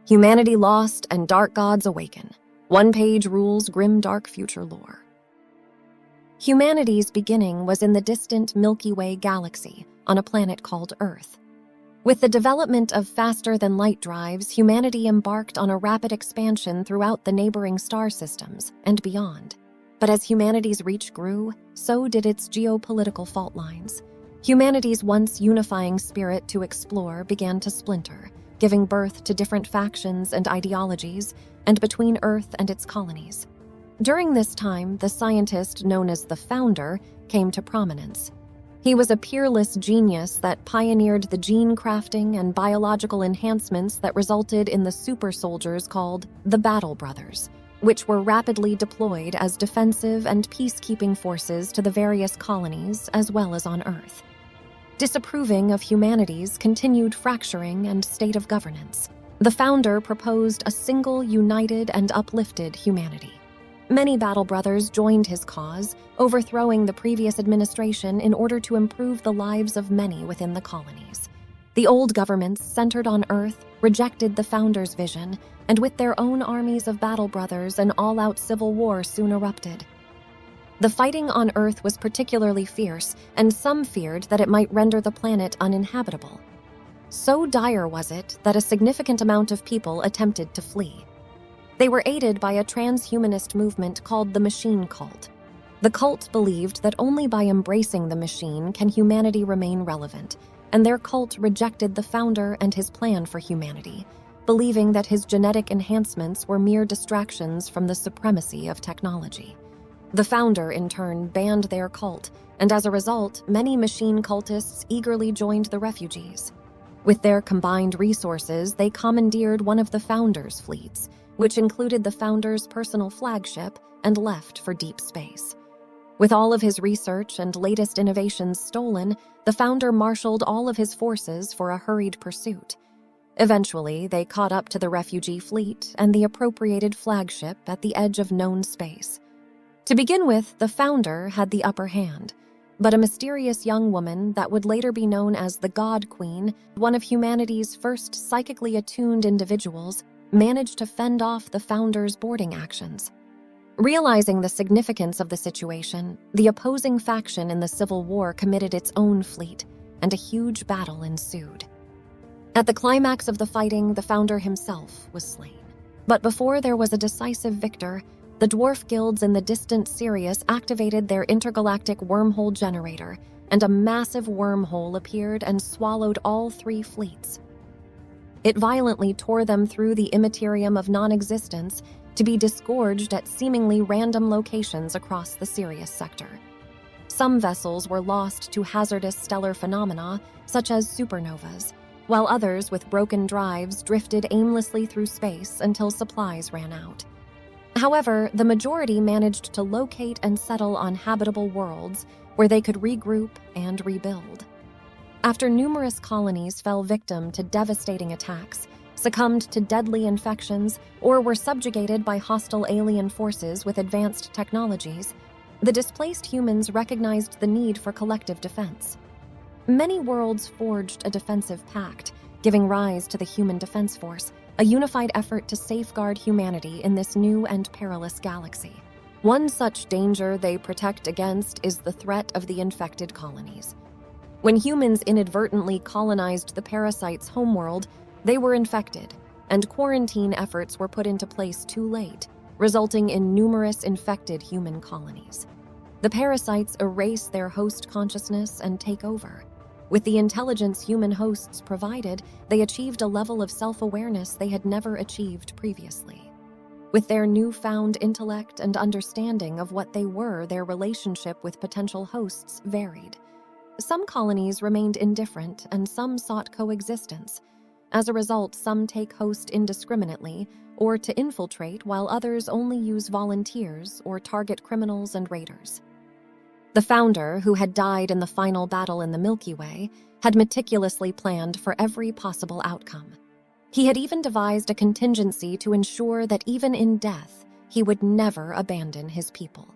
Humanity lost and dark gods awaken. One page rules Grimdark future lore. Humanity's beginning was in the distant Milky Way galaxy on a planet called Earth. With the development of faster-than-light drives, humanity embarked on a rapid expansion throughout the neighboring star systems and beyond. But as humanity's reach grew, so did its geopolitical fault lines. Humanity's once unifying spirit to explore began to splinter, giving birth to different factions and ideologies, and between Earth and its colonies. During this time, the scientist known as the Founder came to prominence. He was a peerless genius that pioneered the gene crafting and biological enhancements that resulted in the super soldiers called the Battle Brothers, which were rapidly deployed as defensive and peacekeeping forces to the various colonies as well as on Earth. Disapproving of humanity's continued fracturing and state of governance, the Founder proposed a single, united, and uplifted humanity. Many Battle Brothers joined his cause, overthrowing the previous administration in order to improve the lives of many within the colonies. The old governments, centered on Earth, rejected the Founder's vision, and with their own armies of Battle Brothers, an all-out civil war soon erupted. The fighting on Earth was particularly fierce, and some feared that it might render the planet uninhabitable. So dire was it that a significant amount of people attempted to flee. They were aided by a transhumanist movement called the Machine Cult. The cult believed that only by embracing the machine can humanity remain relevant, and their cult rejected the Founder and his plan for humanity, believing that his genetic enhancements were mere distractions from the supremacy of technology. The Founder, in turn, banned their cult, and as a result, many machine cultists eagerly joined the refugees. With their combined resources, they commandeered one of the Founder's fleets, which included the Founder's personal flagship, and left for deep space. With all of his research and latest innovations stolen, the Founder marshaled all of his forces for a hurried pursuit. Eventually, they caught up to the refugee fleet and the appropriated flagship at the edge of known space. To begin with, the Founder had the upper hand, but a mysterious young woman that would later be known as the God Queen, one of humanity's first psychically attuned individuals, managed to fend off the Founder's boarding actions. Realizing the significance of the situation, the opposing faction in the Civil War committed its own fleet, and a huge battle ensued. At the climax of the fighting, the Founder himself was slain. But before there was a decisive victor, the dwarf guilds in the distant Sirius activated their intergalactic wormhole generator, and a massive wormhole appeared and swallowed all three fleets. It violently tore them through the immaterium of non-existence to be disgorged at seemingly random locations across the Sirius sector. Some vessels were lost to hazardous stellar phenomena, such as supernovas, while others with broken drives drifted aimlessly through space until supplies ran out. However, the majority managed to locate and settle on habitable worlds where they could regroup and rebuild. After numerous colonies fell victim to devastating attacks, succumbed to deadly infections, or were subjugated by hostile alien forces with advanced technologies, the displaced humans recognized the need for collective defense. Many worlds forged a defensive pact, giving rise to the Human Defense Force, a unified effort to safeguard humanity in this new and perilous galaxy. One such danger they protect against is the threat of the infected colonies. When humans inadvertently colonized the parasites' homeworld, they were infected, and quarantine efforts were put into place too late, resulting in numerous infected human colonies. The parasites erase their host consciousness and take over. With the intelligence human hosts provided, they achieved a level of self-awareness they had never achieved previously. With their newfound intellect and understanding of what they were, their relationship with potential hosts varied. Some colonies remained indifferent, and some sought coexistence. As a result, some take host indiscriminately or to infiltrate, while others only use volunteers or target criminals and raiders. The Founder, who had died in the final battle in the Milky Way, had meticulously planned for every possible outcome. He had even devised a contingency to ensure that even in death, he would never abandon his people.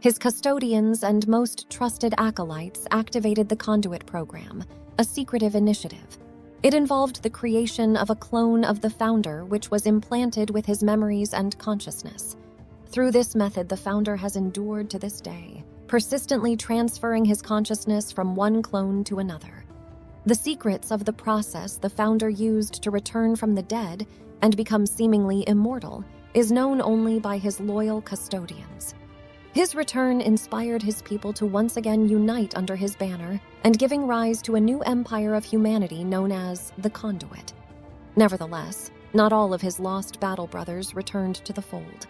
His custodians and most trusted acolytes activated the Conduit program, a secretive initiative. It involved the creation of a clone of the founder, which was implanted with his memories and consciousness. Through this method, the founder has endured to this day, persistently transferring his consciousness from one clone to another. The secrets of the process the founder used to return from the dead and become seemingly immortal is known only by his loyal custodians. His return inspired his people to once again unite under his banner and giving rise to a new empire of humanity known as the Conduit. Nevertheless, not all of his lost battle brothers returned to the fold.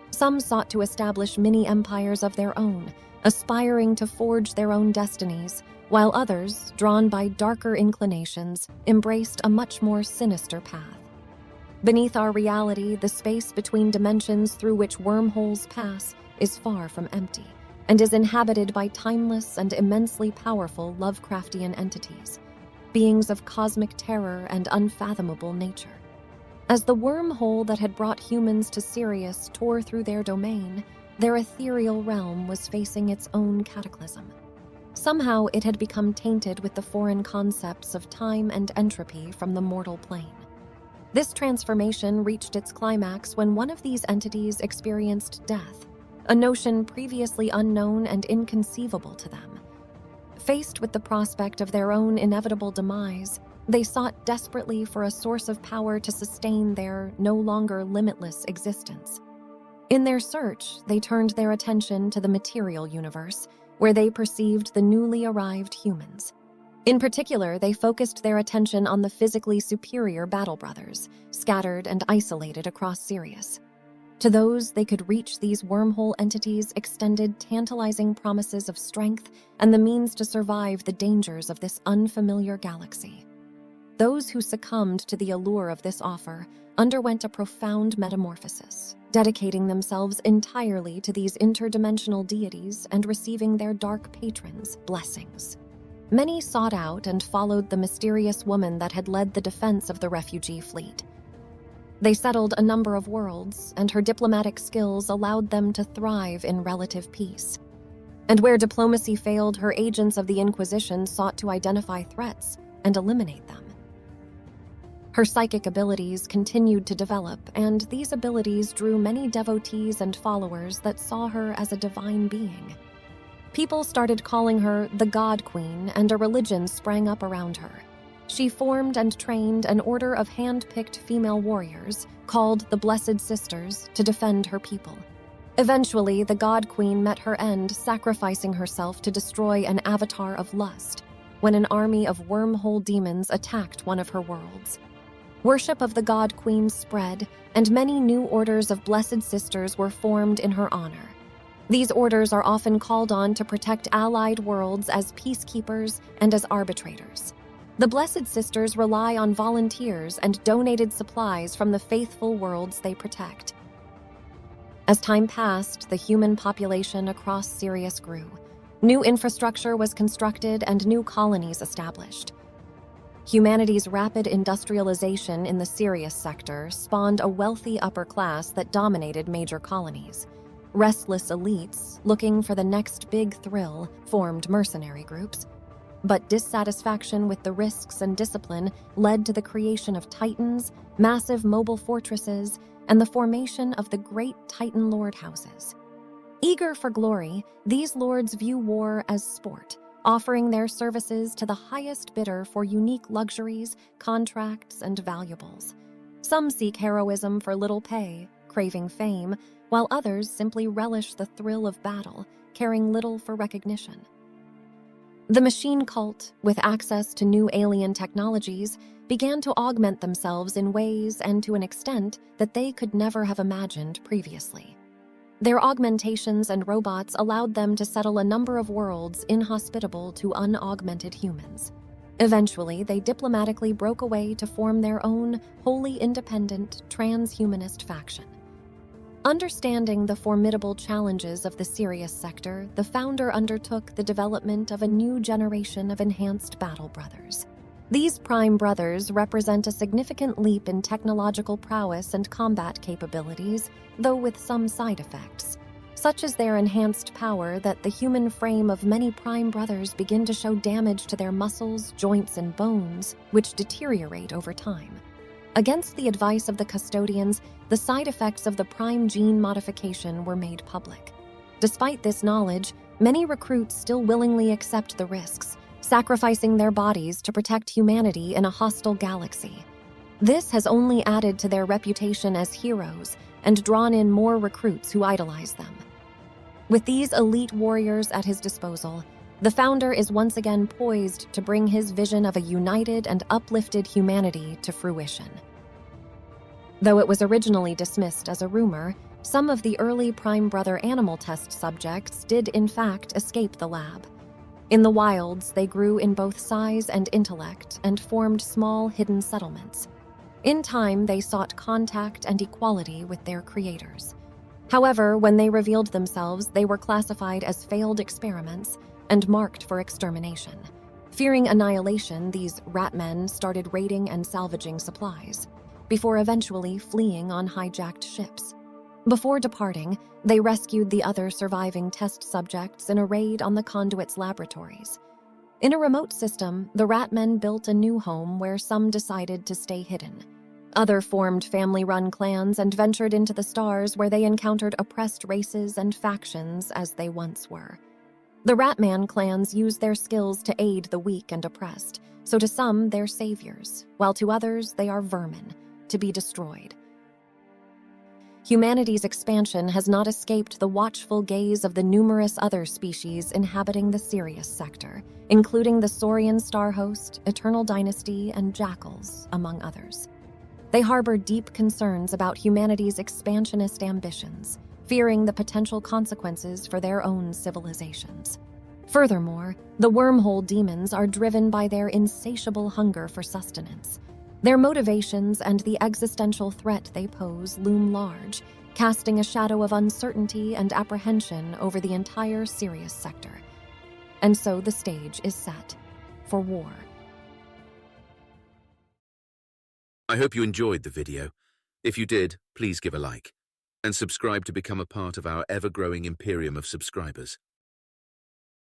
Some sought to establish mini-empires of their own, aspiring to forge their own destinies, while others, drawn by darker inclinations, embraced a much more sinister path. Beneath our reality, the space between dimensions through which wormholes pass is far from empty, and is inhabited by timeless and immensely powerful Lovecraftian entities, beings of cosmic terror and unfathomable nature. As the wormhole that had brought humans to Sirius tore through their domain, their ethereal realm was facing its own cataclysm. Somehow it had become tainted with the foreign concepts of time and entropy from the mortal plane. This transformation reached its climax when one of these entities experienced death, a notion previously unknown and inconceivable to them. Faced with the prospect of their own inevitable demise, they sought desperately for a source of power to sustain their no longer limitless existence. In their search, they turned their attention to the material universe, where they perceived the newly arrived humans. In particular, they focused their attention on the physically superior battle brothers, scattered and isolated across Sirius. To those they could reach, these wormhole entities extended tantalizing promises of strength and the means to survive the dangers of this unfamiliar galaxy. Those who succumbed to the allure of this offer underwent a profound metamorphosis, dedicating themselves entirely to these interdimensional deities and receiving their dark patrons' blessings. Many sought out and followed the mysterious woman that had led the defense of the refugee fleet. They settled a number of worlds, and her diplomatic skills allowed them to thrive in relative peace. And where diplomacy failed, her agents of the Inquisition sought to identify threats and eliminate them. Her psychic abilities continued to develop, and these abilities drew many devotees and followers that saw her as a divine being. People started calling her the God Queen, and a religion sprang up around her. She formed and trained an order of hand-picked female warriors, called the Blessed Sisters, to defend her people. Eventually, the God Queen met her end, sacrificing herself to destroy an avatar of lust, when an army of wormhole demons attacked one of her worlds. Worship of the God Queen spread, and many new orders of Blessed Sisters were formed in her honor. These orders are often called on to protect allied worlds as peacekeepers and as arbitrators. The Blessed Sisters rely on volunteers and donated supplies from the faithful worlds they protect. As time passed, the human population across Sirius grew. New infrastructure was constructed and new colonies established. Humanity's rapid industrialization in the Sirius sector spawned a wealthy upper class that dominated major colonies. Restless elites, looking for the next big thrill, formed mercenary groups. But dissatisfaction with the risks and discipline led to the creation of titans, massive mobile fortresses, and the formation of the great Titan Lord houses. Eager for glory, these lords view war as sport, offering their services to the highest bidder for unique luxuries, contracts, and valuables. Some seek heroism for little pay, craving fame, while others simply relish the thrill of battle, caring little for recognition. The machine cult, with access to new alien technologies, began to augment themselves in ways and to an extent that they could never have imagined previously. Their augmentations and robots allowed them to settle a number of worlds inhospitable to unaugmented humans. Eventually, they diplomatically broke away to form their own, wholly independent, transhumanist faction. Understanding the formidable challenges of the Sirius sector, the founder undertook the development of a new generation of enhanced battle brothers. These prime brothers represent a significant leap in technological prowess and combat capabilities, though with some side effects. Such is their enhanced power that the human frame of many Prime Brothers begin to show damage to their muscles, joints, and bones, which deteriorate over time. Against the advice of the custodians, the side effects of the Prime gene modification were made public. Despite this knowledge, many recruits still willingly accept the risks, sacrificing their bodies to protect humanity in a hostile galaxy. This has only added to their reputation as heroes and drawn in more recruits who idolize them. With these elite warriors at his disposal, the founder is once again poised to bring his vision of a united and uplifted humanity to fruition. Though it was originally dismissed as a rumor, some of the early Prime Brother animal test subjects did in fact escape the lab. In the wilds, they grew in both size and intellect and formed small hidden settlements. In time, they sought contact and equality with their creators. However, when they revealed themselves, they were classified as failed experiments and marked for extermination. Fearing annihilation, these Ratmen started raiding and salvaging supplies, before eventually fleeing on hijacked ships. Before departing, they rescued the other surviving test subjects in a raid on the Conduit's laboratories. In a remote system, the Ratmen built a new home where some decided to stay hidden. Other formed family-run clans and ventured into the stars where they encountered oppressed races and factions as they once were. The Ratman clans used their skills to aid the weak and oppressed, so to some they're saviors, while to others they are vermin, to be destroyed. Humanity's expansion has not escaped the watchful gaze of the numerous other species inhabiting the Sirius sector, including the Saurian star host, Eternal Dynasty, and Jackals, among others. They harbor deep concerns about humanity's expansionist ambitions, fearing the potential consequences for their own civilizations. Furthermore, the Wormhole demons are driven by their insatiable hunger for sustenance. Their motivations and the existential threat they pose loom large, casting a shadow of uncertainty and apprehension over the entire Sirius sector. And so the stage is set for war. I hope you enjoyed the video. If you did, please give a like and subscribe to become a part of our ever-growing imperium of subscribers.